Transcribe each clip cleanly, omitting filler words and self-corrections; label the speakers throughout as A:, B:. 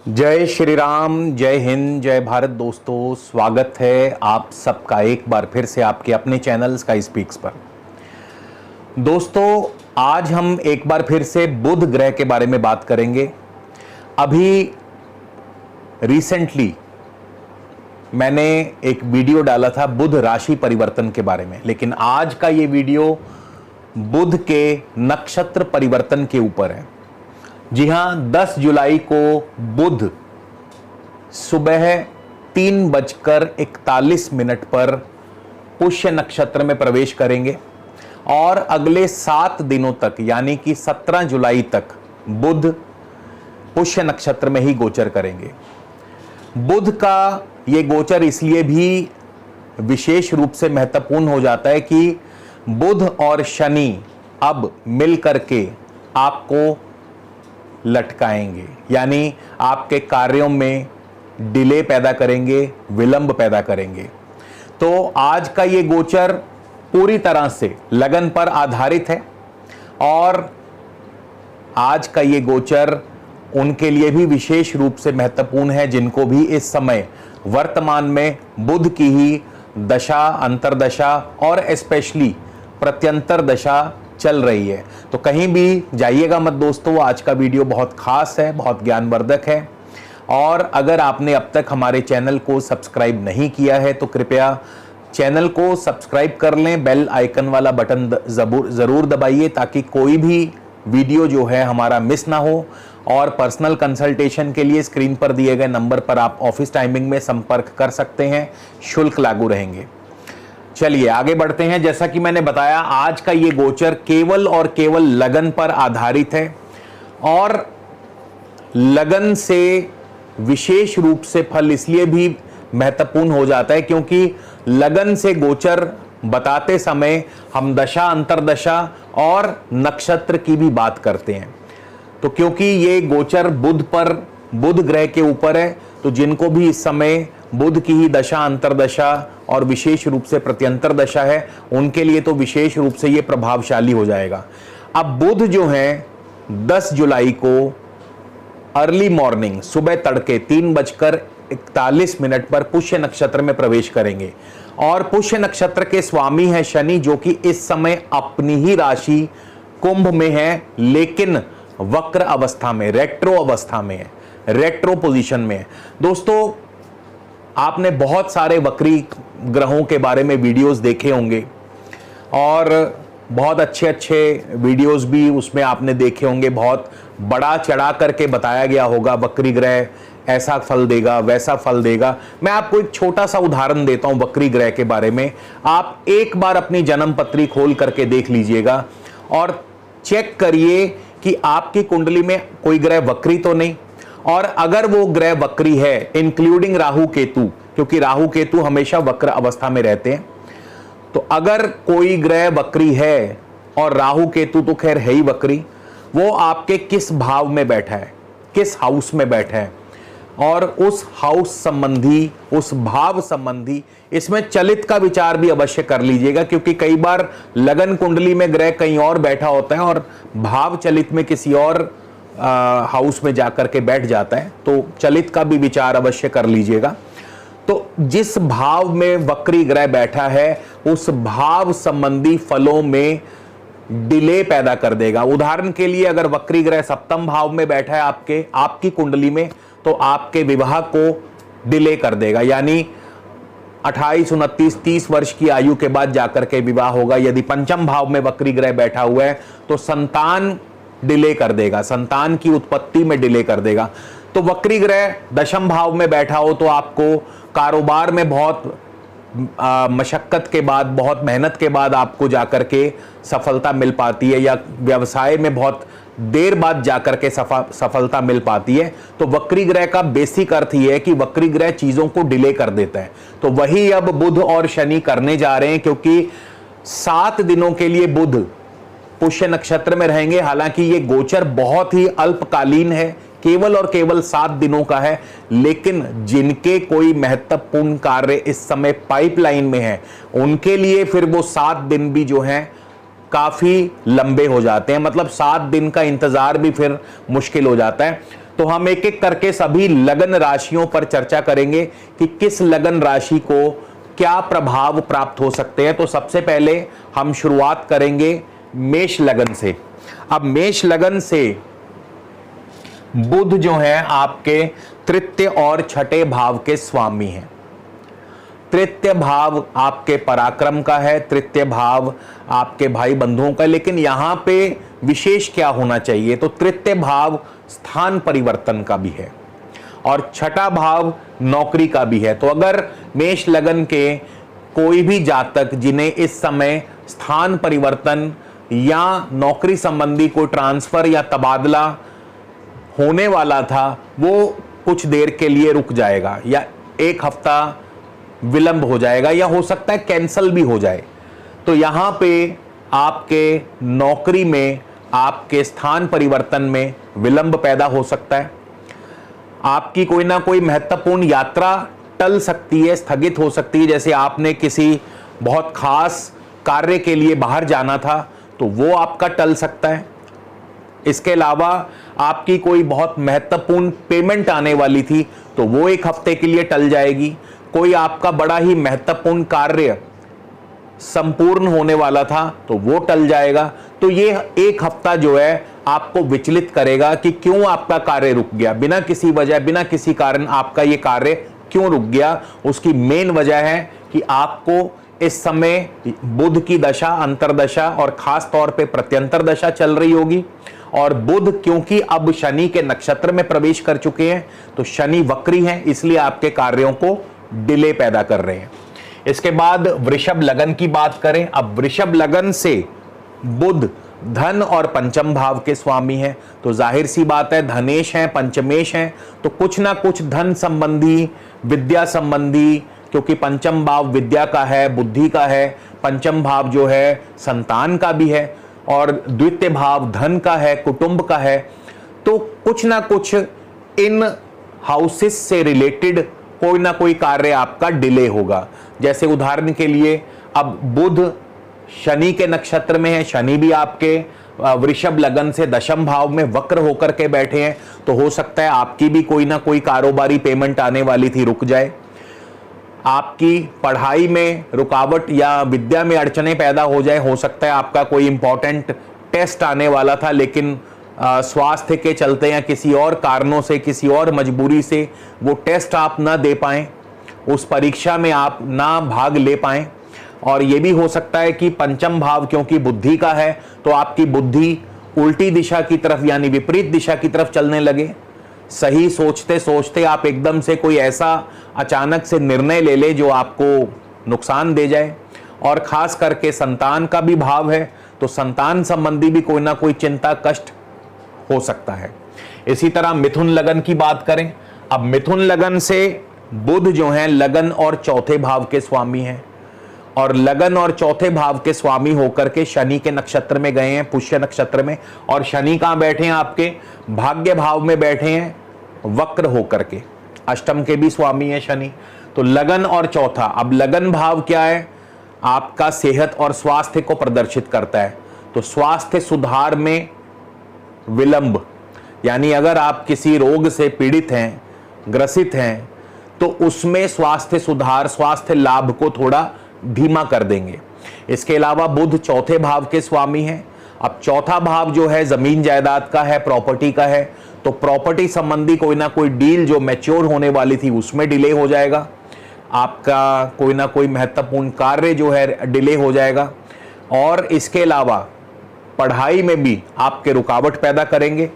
A: जय श्री राम, जय हिंद, जय भारत। दोस्तों, स्वागत है आप सबका एक बार फिर से आपके अपने चैनल स्काई स्पीक्स पर। दोस्तों, आज हम एक बार फिर से बुध ग्रह के बारे में बात करेंगे। अभी रिसेंटली मैंने एक वीडियो डाला था बुध राशि परिवर्तन के बारे में, लेकिन आज का ये वीडियो बुध के नक्षत्र परिवर्तन के ऊपर है। जी हां, 10 जुलाई को बुध सुबह 3:41 पर पुष्य नक्षत्र में प्रवेश करेंगे और अगले 7 दिनों तक यानी कि 17 जुलाई तक बुध पुष्य नक्षत्र में ही गोचर करेंगे। बुध का ये गोचर इसलिए भी विशेष रूप से महत्वपूर्ण हो जाता है कि बुध और शनि अब मिल करके आपको लटकाएंगे, यानी आपके कार्यों में डिले पैदा करेंगे, विलंब पैदा करेंगे। तो आज का ये गोचर पूरी तरह से लगन पर आधारित है और आज का ये गोचर उनके लिए भी विशेष रूप से महत्वपूर्ण है जिनको भी इस समय वर्तमान में बुध की ही दशा, अंतरदशा और स्पेशली प्रत्यंतर दशा चल रही है। तो कहीं भी जाइएगा मत दोस्तों, आज का वीडियो बहुत खास है, बहुत ज्ञानवर्धक है। और अगर आपने अब तक हमारे चैनल को सब्सक्राइब नहीं किया है तो कृपया चैनल को सब्सक्राइब कर लें, बेल आइकन वाला बटन ज़रूर दबाइए ताकि कोई भी वीडियो जो है हमारा मिस ना हो। और पर्सनल कंसल्टेशन के लिए स्क्रीन पर दिए गए नंबर पर आप ऑफिस टाइमिंग में संपर्क कर सकते हैं, शुल्क लागू रहेंगे। चलिए आगे बढ़ते हैं। जैसा कि मैंने बताया, आज का ये गोचर केवल और केवल लगन पर आधारित है और लगन से विशेष रूप से फल इसलिए भी महत्वपूर्ण हो जाता है क्योंकि लगन से गोचर बताते समय हम दशा, अंतरदशा और नक्षत्र की भी बात करते हैं। तो क्योंकि ये गोचर बुध ग्रह के ऊपर है, तो जिनको भी इस समय बुध की ही दशा, अंतरदशा और विशेष रूप से प्रत्यंतर दशा है, उनके लिए तो विशेष रूप से ये प्रभावशाली हो जाएगा। अब बुध जो है 10 जुलाई को अर्ली मॉर्निंग सुबह तड़के 3:41 पर पुष्य नक्षत्र में प्रवेश करेंगे और पुष्य नक्षत्र के स्वामी है शनि, जो कि इस समय अपनी ही राशि कुंभ में है, लेकिन वक्र अवस्था में, रेट्रो अवस्था में है, रेट्रो पोजीशन में है। दोस्तों, आपने बहुत सारे वक्री ग्रहों के बारे में वीडियोस देखे होंगे और बहुत अच्छे अच्छे वीडियोस भी उसमें आपने देखे होंगे। बहुत बड़ा चढ़ा करके बताया गया होगा वक्री ग्रह ऐसा फल देगा, वैसा फल देगा। मैं आपको एक छोटा सा उदाहरण देता हूं वक्री ग्रह के बारे में। आप एक बार अपनी जन्म पत्री खोल करके देख लीजिएगा और चेक करिए कि आपकी कुंडली में कोई ग्रह वक्री तो नहीं, और अगर वो ग्रह वक्री है इंक्लूडिंग राहु केतु, क्योंकि राहु केतु हमेशा वक्र अवस्था में रहते हैं, तो अगर कोई ग्रह वक्री है और राहु केतु तो खैर है ही वक्री, वो आपके किस भाव में बैठा है, किस हाउस में बैठा है और उस हाउस संबंधी, उस भाव संबंधी इसमें चलित का विचार भी अवश्य कर लीजिएगा, क्योंकि कई बार लगन कुंडली में ग्रह कहीं और बैठा होता है और भाव चलित में किसी और हाउस में जाकर के बैठ जाता है, तो चलित का भी विचार अवश्य कर लीजिएगा। तो जिस भाव में वक्री ग्रह बैठा है उस भाव संबंधी फलों में डिले पैदा कर देगा। उदाहरण के लिए, अगर वक्री ग्रह सप्तम भाव में बैठा है आपकी कुंडली में, तो आपके विवाह को डिले कर देगा, यानी 28, 29, 30 वर्ष की आयु के बाद जाकर के विवाह होगा। यदि पंचम भाव में वक्री ग्रह बैठा हुआ है तो संतान डिले कर देगा, संतान की उत्पत्ति में डिले कर देगा। तो वक्री ग्रह दशम भाव में बैठा हो तो आपको कारोबार में बहुत मशक्कत के बाद, बहुत मेहनत के बाद आपको जाकर के सफलता मिल पाती है, या व्यवसाय में बहुत देर बाद जाकर के सफलता मिल पाती है। तो वक्री ग्रह का बेसिक अर्थ ये है कि वक्री ग्रह चीजों को डिले कर देता है। तो वही अब बुध और शनि करने जा रहे हैं, क्योंकि 7 दिनों के लिए बुध पुष्य नक्षत्र में रहेंगे। हालांकि ये गोचर बहुत ही अल्पकालीन है, केवल और केवल 7 दिनों का है, लेकिन जिनके कोई महत्वपूर्ण कार्य इस समय पाइपलाइन में है उनके लिए फिर वो 7 दिन भी जो हैं काफी लंबे हो जाते हैं। मतलब 7 दिन का इंतजार भी फिर मुश्किल हो जाता है। तो हम एक एक करके सभी लगन राशियों पर चर्चा करेंगे कि किस लगन राशि को क्या प्रभाव प्राप्त हो सकते हैं। तो सबसे पहले हम शुरुआत करेंगे मेष लगन से। अब मेष लगन से बुध जो है आपके तृतीय और छठे भाव के स्वामी हैं। तृतीय भाव आपके पराक्रम का है, तृतीय भाव आपके भाई बंधुओं का, लेकिन यहां पे विशेष क्या होना चाहिए, तो तृतीय भाव स्थान परिवर्तन का भी है और छठा भाव नौकरी का भी है। तो अगर मेष लगन के कोई भी जातक जिन्हें इस समय स्थान परिवर्तन या नौकरी संबंधी कोई ट्रांसफर या तबादला होने वाला था, वो कुछ देर के लिए रुक जाएगा या एक हफ्ता विलंब हो जाएगा या हो सकता है कैंसल भी हो जाए। तो यहां पे आपके नौकरी में, आपके स्थान परिवर्तन में विलंब पैदा हो सकता है। आपकी कोई ना कोई महत्वपूर्ण यात्रा टल सकती है, स्थगित हो सकती है। जैसे आपने किसी बहुत खास कार्य के लिए बाहर जाना था तो वो आपका टल सकता है। इसके अलावा आपकी कोई बहुत महत्वपूर्ण पेमेंट आने वाली थी तो वो एक हफ्ते के लिए टल जाएगी। कोई आपका बड़ा ही महत्वपूर्ण कार्य संपूर्ण होने वाला था तो वो टल जाएगा। तो ये एक हफ्ता जो है आपको विचलित करेगा कि क्यों आपका कार्य रुक गया, बिना किसी वजह, बिना किसी कारण आपका ये कार्य क्यों रुक गया। उसकी मेन वजह है कि आपको इस समय बुध की दशा, अंतरदशा और खास तौर पे प्रत्यंतर दशा चल रही होगी। और बुध क्योंकि अब शनि के नक्षत्र में प्रवेश कर चुके हैं तो शनि वक्री हैं, इसलिए आपके कार्यों को डिले पैदा कर रहे हैं। इसके बाद वृषभ लगन की बात करें। अब वृषभ लगन से बुध धन और पंचम भाव के स्वामी हैं, तो जाहिर सी बात है धनेश हैं, पंचमेश हैं, तो कुछ ना कुछ धन संबंधी, विद्या संबंधी, क्योंकि पंचम भाव विद्या का है, बुद्धि का है, पंचम भाव जो है संतान का भी है और द्वितीय भाव धन का है, कुटुंब का है। तो कुछ ना कुछ इन हाउसेस से रिलेटेड कोई ना कोई कार्य आपका डिले होगा। जैसे उदाहरण के लिए अब बुध शनि के नक्षत्र में है, शनि भी आपके वृषभ लगन से दशम भाव में वक्र होकर के बैठे हैं, तो हो सकता है आपकी भी कोई ना कोई कारोबारी पेमेंट आने वाली थी रुक जाए। आपकी पढ़ाई में रुकावट या विद्या में अड़चने पैदा हो जाए, हो सकता है आपका कोई इंपॉर्टेंट टेस्ट आने वाला था लेकिन स्वास्थ्य के चलते या किसी और कारणों से, किसी और मजबूरी से वो टेस्ट आप ना दे पाएं, उस परीक्षा में आप ना भाग ले पाएं। और ये भी हो सकता है कि पंचम भाव क्योंकि बुद्धि का है तो आपकी बुद्धि उल्टी दिशा की तरफ यानी विपरीत दिशा की तरफ चलने लगे। सही सोचते सोचते आप एकदम से कोई ऐसा अचानक से निर्णय ले ले जो आपको नुकसान दे जाए। और खास करके संतान का भी भाव है तो संतान संबंधी भी कोई ना कोई चिंता, कष्ट हो सकता है। इसी तरह मिथुन लगन की बात करें। अब मिथुन लगन से बुध जो हैं लगन और चौथे भाव के स्वामी हैं और लगन और चौथे भाव के स्वामी होकर के शनि के नक्षत्र में गए हैं, पुष्य नक्षत्र में। और शनि कहां बैठे हैं? आपके भाग्य भाव में बैठे हैं वक्र होकर के। अष्टम के भी स्वामी है शनि। तो लगन और चौथा, अब लगन भाव क्या है? आपका सेहत और स्वास्थ्य को प्रदर्शित करता है। तो स्वास्थ्य सुधार में विलंब, यानी अगर आप किसी रोग से पीड़ित हैं, ग्रसित हैं, तो उसमें स्वास्थ्य सुधार, स्वास्थ्य लाभ को थोड़ा धीमा कर देंगे। इसके अलावा बुध चौथे भाव के स्वामी हैं। अब चौथा भाव जो है जमीन जायदाद का है, प्रॉपर्टी का है, तो प्रॉपर्टी संबंधी कोई ना कोई डील जो मैच्योर होने वाली थी उसमें डिले हो जाएगा। आपका कोई ना कोई महत्वपूर्ण कार्य जो है डिले हो जाएगा। और इसके अलावा पढ़ाई में भी आपके रुकावट पैदा करेंगे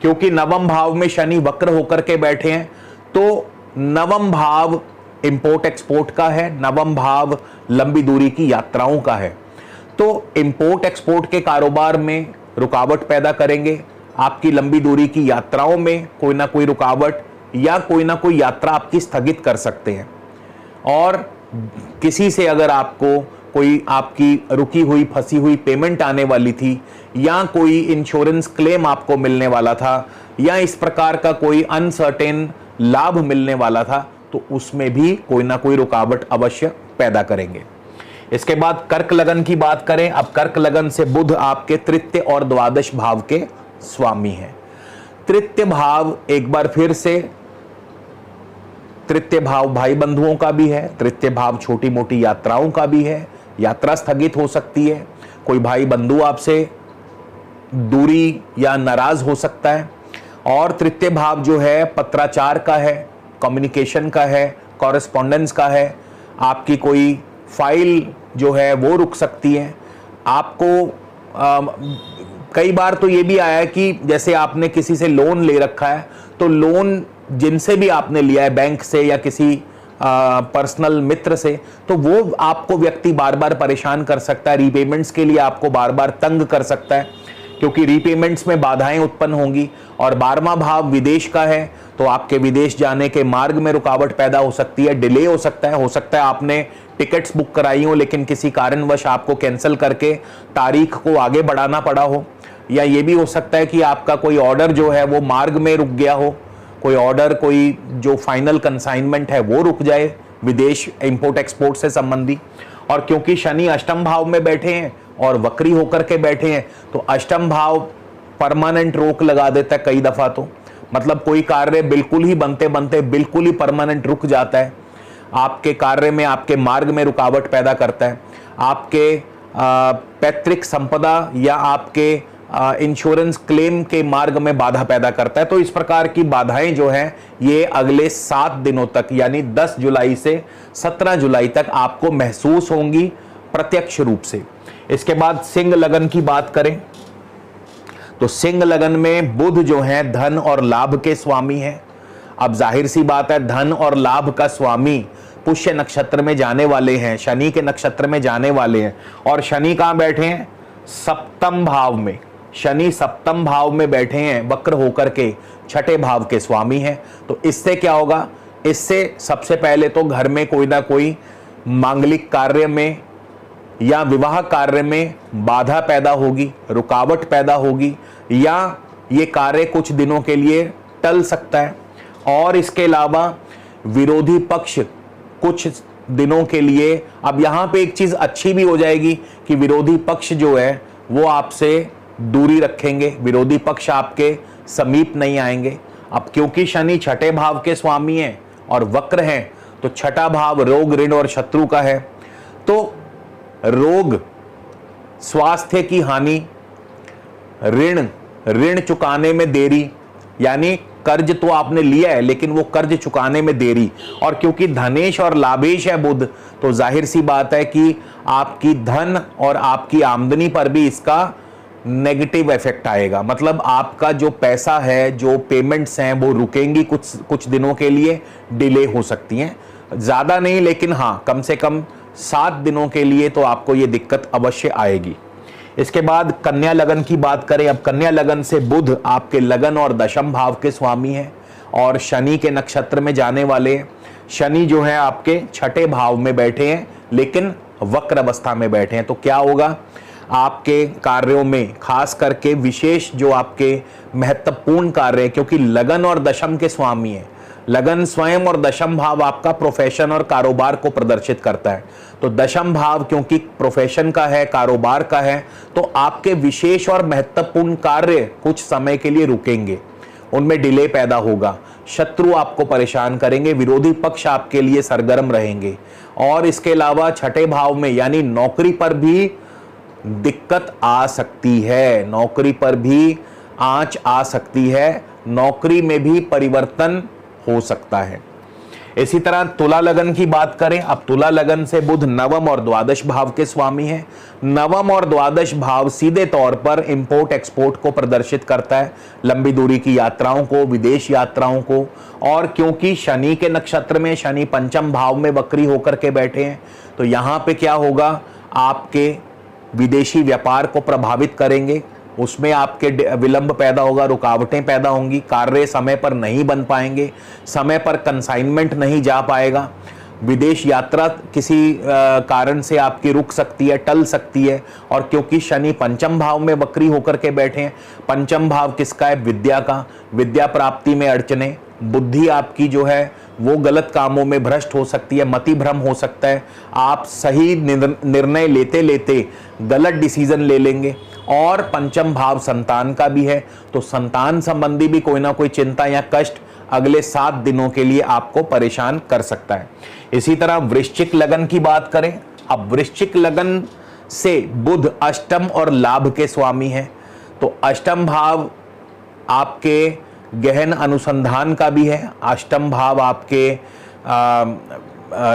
A: क्योंकि नवम भाव में शनि वक्र होकर के बैठे हैं। तो नवम भाव इंपोर्ट एक्सपोर्ट का है, नवम भाव लंबी दूरी की यात्राओं का है। तो इंपोर्ट एक्सपोर्ट के कारोबार में रुकावट पैदा करेंगे, आपकी लंबी दूरी की यात्राओं में कोई ना कोई रुकावट या कोई ना कोई यात्रा आपकी स्थगित कर सकते हैं। और किसी से अगर आपको कोई आपकी रुकी हुई फंसी हुई पेमेंट आने वाली थी या कोई इंश्योरेंस क्लेम आपको मिलने वाला था या इस प्रकार का कोई अनसर्टेन लाभ मिलने वाला था, तो उसमें भी कोई ना कोई रुकावट अवश्य पैदा करेंगे। इसके बाद कर्क लगन की बात करें। अब कर्क लगन से बुध आपके तृतीय और द्वादश भाव के स्वामी हैं। तृतीय भाव एक बार फिर से, तृतीय भाव भाई बंधुओं का भी है, तृतीय भाव छोटी मोटी यात्राओं का भी है, यात्रा स्थगित हो सकती है, कोई भाई बंधु आपसे दूरी या नाराज हो सकता है। और तृतीय भाव जो है पत्राचार का है, कम्युनिकेशन का है, कॉरेस्पॉन्डेंस का है, आपकी कोई फाइल जो है वो रुक सकती है। आपको कई बार तो ये भी आया है कि जैसे आपने किसी से लोन ले रखा है, तो लोन जिनसे भी आपने लिया है, बैंक से या किसी पर्सनल मित्र से, तो वो आपको व्यक्ति बार बार परेशान कर सकता है, रीपेमेंट्स के लिए आपको बार बार तंग कर सकता है, क्योंकि रीपेमेंट्स में बाधाएं उत्पन्न होंगी। और 12वां भाव विदेश का है, तो आपके विदेश जाने के मार्ग में रुकावट पैदा हो सकती है, डिले हो सकता है आपने टिकट्स बुक कराई हो लेकिन किसी कारणवश आपको कैंसिल करके तारीख को आगे बढ़ाना पड़ा हो, या ये भी हो सकता है कि आपका कोई ऑर्डर जो है वो मार्ग में रुक गया हो, कोई ऑर्डर, कोई जो फाइनल कंसाइनमेंट है वो रुक जाए विदेश इंपोर्ट एक्सपोर्ट से संबंधी। और क्योंकि शनि अष्टम भाव में बैठे हैं और वक्री होकर के बैठे हैं, तो अष्टम भाव परमानेंट रोक लगा देता है कई दफा, तो मतलब कोई कार्य बिल्कुल ही बनते बनते बिल्कुल ही परमानेंट रुक जाता है, आपके कार्य में, आपके मार्ग में रुकावट पैदा करता है, आपके पैतृक संपदा या आपके इंश्योरेंस क्लेम के मार्ग में बाधा पैदा करता है। तो इस प्रकार की बाधाएं जो हैं ये अगले 7 दिनों तक, यानी 10 जुलाई से 17 जुलाई तक आपको महसूस होंगी प्रत्यक्ष रूप से। इसके बाद सिंह लगन की बात करें तो सिंह लगन में बुध जो है धन और लाभ के स्वामी है। अब जाहिर सी बात है, धन और लाभ का स्वामी पुष्य नक्षत्र में जाने वाले हैं, शनि के नक्षत्र में जाने वाले हैं। और शनि कहां बैठे हैं? सप्तम भाव में। शनि सप्तम भाव में बैठे हैं वक्र होकर के, छठे भाव के स्वामी हैं। तो इससे क्या होगा? इससे सबसे पहले तो घर में कोई ना कोई मांगलिक कार्य में या विवाह कार्य में बाधा पैदा होगी, रुकावट पैदा होगी, या ये कार्य कुछ दिनों के लिए टल सकता है। और इसके अलावा विरोधी पक्ष कुछ दिनों के लिए, अब यहां पे एक चीज अच्छी भी हो जाएगी कि विरोधी पक्ष जो है वो आपसे दूरी रखेंगे, विरोधी पक्ष आपके समीप नहीं आएंगे। अब क्योंकि शनि छठे भाव के स्वामी हैं और वक्र हैं, तो छठा भाव रोग, ऋण और शत्रु का है। तो रोग, स्वास्थ्य की हानि, ऋण चुकाने में देरी, यानी कर्ज तो आपने लिया है लेकिन वो कर्ज चुकाने में देरी। और क्योंकि धनेश और लाभेश है बुध, तो जाहिर सी बात है कि आपकी धन और आपकी आमदनी पर भी इसका नेगेटिव इफेक्ट आएगा। मतलब आपका जो पैसा है, जो पेमेंट्स हैं वो रुकेंगी, कुछ दिनों के लिए डिले हो सकती हैं, ज्यादा नहीं लेकिन हाँ कम से कम 7 दिनों के लिए तो आपको ये दिक्कत अवश्य आएगी। इसके बाद कन्या लगन की बात करें। अब कन्या लगन से बुध आपके लगन और दशम भाव के स्वामी हैं और शनि के नक्षत्र में जाने वाले हैं। शनि जो है आपके छठे भाव में बैठे हैं लेकिन वक्र अवस्था में बैठे हैं। तो क्या होगा? आपके कार्यों में खास करके विशेष जो आपके महत्वपूर्ण कार्य है, क्योंकि लगन और दशम के स्वामी है, लगन स्वयं और दशम भाव आपका प्रोफेशन और कारोबार को प्रदर्शित करता है। तो दशम भाव क्योंकि प्रोफेशन का है, कारोबार का है, तो आपके विशेष और महत्वपूर्ण कार्य कुछ समय के लिए रुकेंगे, उनमें डिले पैदा होगा, शत्रु आपको परेशान करेंगे, विरोधी पक्ष आपके लिए सरगर्म रहेंगे। और इसके अलावा छठे भाव में यानी नौकरी पर भी दिक्कत आ सकती है, नौकरी पर भी आंच आ सकती है, नौकरी में भी परिवर्तन हो सकता है। इसी तरह तुला लगन की बात करें। अब तुला लगन से बुध नवम और द्वादश भाव के स्वामी हैं। नवम और द्वादश भाव सीधे तौर पर इंपोर्ट एक्सपोर्ट को प्रदर्शित करता है, लंबी दूरी की यात्राओं को, विदेश यात्राओं को। और क्योंकि शनि के नक्षत्र में शनि पंचम भाव में वक्री होकर के बैठे हैं, तो यहां पे क्या होगा? आपके विदेशी व्यापार को प्रभावित करेंगे, उसमें आपके विलंब पैदा होगा, रुकावटें पैदा होंगी, कार्य समय पर नहीं बन पाएंगे, समय पर कंसाइनमेंट नहीं जा पाएगा, विदेश यात्रा किसी कारण से आपकी रुक सकती है, टल सकती है। और क्योंकि शनि पंचम भाव में वक्री होकर के बैठे हैं, पंचम भाव किसका है? विद्या का। विद्या प्राप्ति में अड़चने, बुद्धि आपकी जो है वो गलत कामों में भ्रष्ट हो सकती है, मति भ्रम हो सकता है, आप सही निर्णय लेते लेते गलत डिसीजन ले लेंगे। और पंचम भाव संतान का भी है, तो संतान संबंधी भी कोई ना कोई चिंता या कष्ट अगले 7 दिनों के लिए आपको परेशान कर सकता है। इसी तरह वृश्चिक लगन की बात करें, अब वृश्चिक लगन से बुध अष्टम और लाभ के स्वामी है, तो अष्टम भाव आपके गहन अनुसंधान का भी है, अष्टम भाव आपके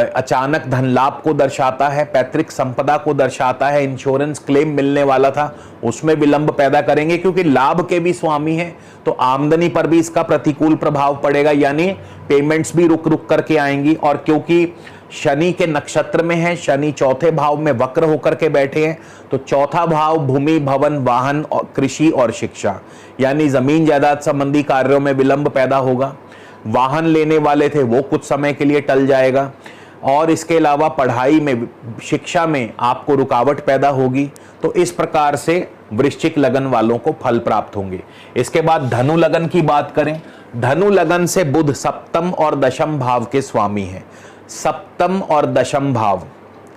A: अचानक धन लाभ को दर्शाता है, पैतृक संपदा को दर्शाता है, इंश्योरेंस क्लेम मिलने वाला था उसमें विलंब पैदा करेंगे, क्योंकि लाभ के भी स्वामी है तो आमदनी पर भी इसका प्रतिकूल प्रभाव पड़ेगा, यानी पेमेंट्स भी रुक रुक करके आएंगी। और क्योंकि शनि के नक्षत्र में है, शनि चौथे भाव में वक्र होकर के बैठे हैं, तो चौथा भाव भूमि भवन वाहन और कृषि और शिक्षा, यानी जमीन जायदाद संबंधी कार्यों में विलंब पैदा होगा। वाहन लेने वाले थे वो कुछ समय के लिए टल जाएगा, और इसके अलावा पढ़ाई में, शिक्षा में आपको रुकावट पैदा होगी। तो इस प्रकार से वृश्चिक लगन वालों को फल प्राप्त होंगे। इसके बाद धनु लगन की बात करें, धनु लगन से बुध सप्तम और दशम भाव के स्वामी हैं। सप्तम और दशम भाव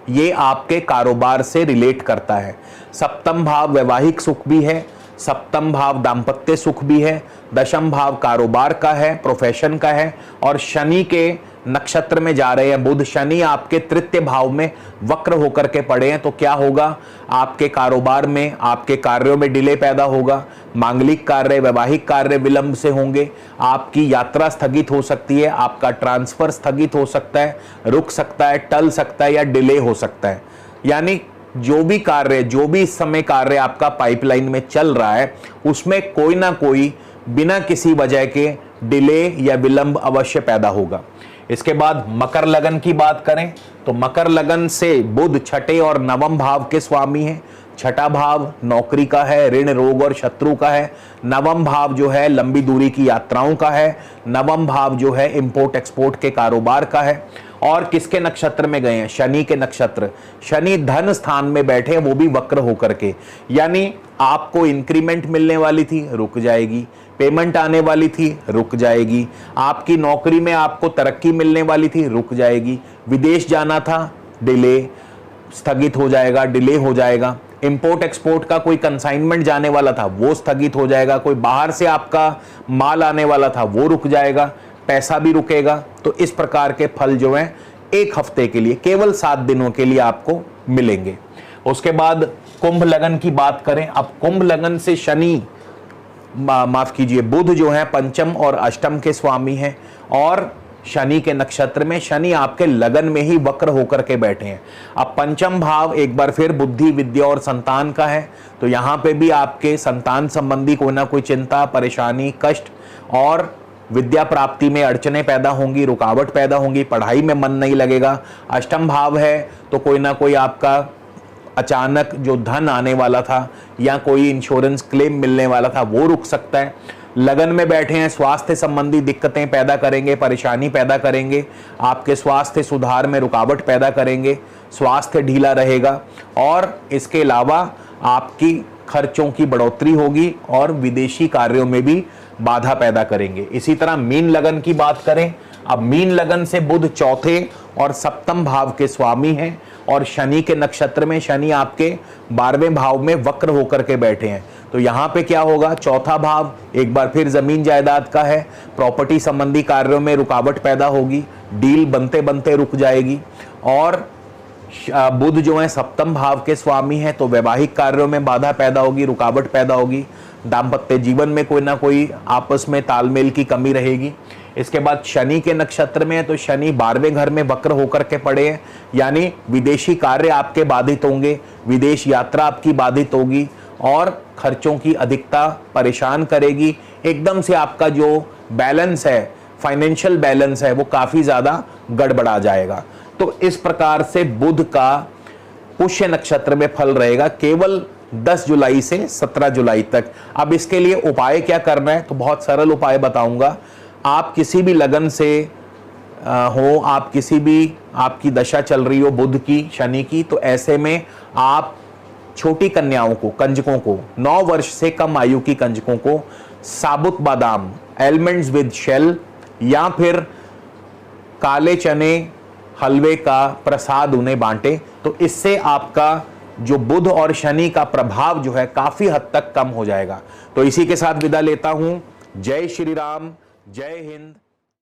A: ये आपके कारोबार से रिलेट करता है। सप्तम भाव वैवाहिक सुख भी है, सप्तम भाव दाम्पत्य सुख भी है, दशम भाव कारोबार का है, प्रोफेशन का है। और शनि के नक्षत्र में जा रहे हैं बुध, शनि आपके तृतीय भाव में वक्र होकर के पड़े हैं, तो क्या होगा, आपके कारोबार में, आपके कार्यों में डिले पैदा होगा, मांगलिक कार्य, वैवाहिक कार्य विलंब से होंगे, आपकी यात्रा स्थगित हो सकती है, आपका ट्रांसफर स्थगित हो सकता है, रुक सकता है, टल सकता है या डिले हो सकता है। यानी जो भी कार्य, जो भी इस समय कार्य आपका पाइपलाइन में चल रहा है, उसमें कोई ना कोई बिना किसी वजह के डिले या विलंब अवश्य पैदा होगा। इसके बाद मकर लगन की बात करें, तो मकर लगन से बुध छठे और नवम भाव के स्वामी हैं। छठा भाव नौकरी का है, ऋण रोग और शत्रु का है। नवम भाव जो है लंबी दूरी की यात्राओं का है। नवम भाव जो है इंपोर्ट एक्सपोर्ट के कारोबार का है। और किसके नक्षत्र में गए हैं, शनि के नक्षत्र। शनि धन स्थान में बैठे हैं, वो भी वक्र होकर के, यानी आपको इंक्रीमेंट मिलने वाली थी, रुक जाएगी, पेमेंट आने वाली थी, रुक जाएगी, आपकी नौकरी में आपको तरक्की मिलने वाली थी, रुक जाएगी, विदेश जाना था, डिले, स्थगित हो जाएगा, डिले हो जाएगा, इंपोर्ट एक्सपोर्ट का कोई कंसाइनमेंट जाने वाला था वो स्थगित हो जाएगा, कोई बाहर से आपका माल आने वाला था वो रुक जाएगा, पैसा भी रुकेगा। तो इस प्रकार के फल जो हैं 1 हफ्ते के लिए, केवल 7 दिनों के लिए आपको मिलेंगे। उसके बाद कुंभ लगन की बात करें, अब कुंभ लगन से शनि, माफ कीजिए, बुध जो है पंचम और अष्टम के स्वामी हैं, और शनि के नक्षत्र में, शनि आपके लगन में ही वक्र होकर के बैठे हैं। अब पंचम भाव एक बार फिर बुद्धि, विद्या और संतान का है, तो यहाँ पे भी आपके संतान संबंधी कोई ना कोई चिंता, परेशानी, कष्ट और विद्या प्राप्ति में अड़चने पैदा होंगी, रुकावट पैदा होंगी, पढ़ाई में मन नहीं लगेगा। अष्टम भाव है तो कोई ना कोई आपका अचानक जो धन आने वाला था या कोई इंश्योरेंस क्लेम मिलने वाला था वो रुक सकता है। लगन में बैठे हैं, स्वास्थ्य संबंधी दिक्कतें पैदा करेंगे, परेशानी पैदा करेंगे, आपके स्वास्थ्य सुधार में रुकावट पैदा करेंगे, स्वास्थ्य ढीला रहेगा। और इसके अलावा आपकी खर्चों की बढ़ोतरी होगी और विदेशी कार्यों में भी बाधा पैदा करेंगे। इसी तरह मीन लगन की बात करें, अब मीन लगन से बुध चौथे और सप्तम भाव के स्वामी हैं, और शनि के नक्षत्र में, शनि आपके 12वें भाव में वक्र होकर के बैठे हैं। तो यहाँ पे क्या होगा, चौथा भाव एक बार फिर जमीन जायदाद का है, प्रॉपर्टी संबंधी कार्यों में रुकावट पैदा होगी, डील बनते बनते रुक जाएगी। और बुध जो है सप्तम भाव के स्वामी हैं, तो वैवाहिक कार्यों में बाधा पैदा होगी, रुकावट पैदा होगी, दाम्पत्य जीवन में कोई ना कोई आपस में तालमेल की कमी रहेगी। इसके बाद शनि के नक्षत्र में है, तो शनि 12वें घर में वक्र होकर के पड़े हैं, यानी विदेशी कार्य आपके बाधित होंगे, विदेश यात्रा आपकी बाधित होगी, और खर्चों की अधिकता परेशान करेगी। एकदम से आपका जो बैलेंस है, फाइनेंशियल बैलेंस है, वो काफी ज्यादा गड़बड़ा जाएगा। तो इस प्रकार से बुध का पुष्य नक्षत्र में फल रहेगा केवल 10 जुलाई से 17 जुलाई तक। अब इसके लिए उपाय क्या करना है, तो बहुत सरल उपाय बताऊंगा। आप किसी भी लगन से हो, आप किसी भी, आपकी दशा चल रही हो बुध की, शनि की, तो ऐसे में आप छोटी कन्याओं को, कंजकों को, 9 वर्ष से कम आयु की कंजकों को साबुत बादाम, एलमंड्स विद शेल, या फिर काले चने हलवे का प्रसाद उन्हें बांटे। तो इससे आपका जो बुध और शनि का प्रभाव जो है काफी हद तक कम हो जाएगा। तो इसी के साथ विदा लेता हूं। जय श्री राम, जय हिंद।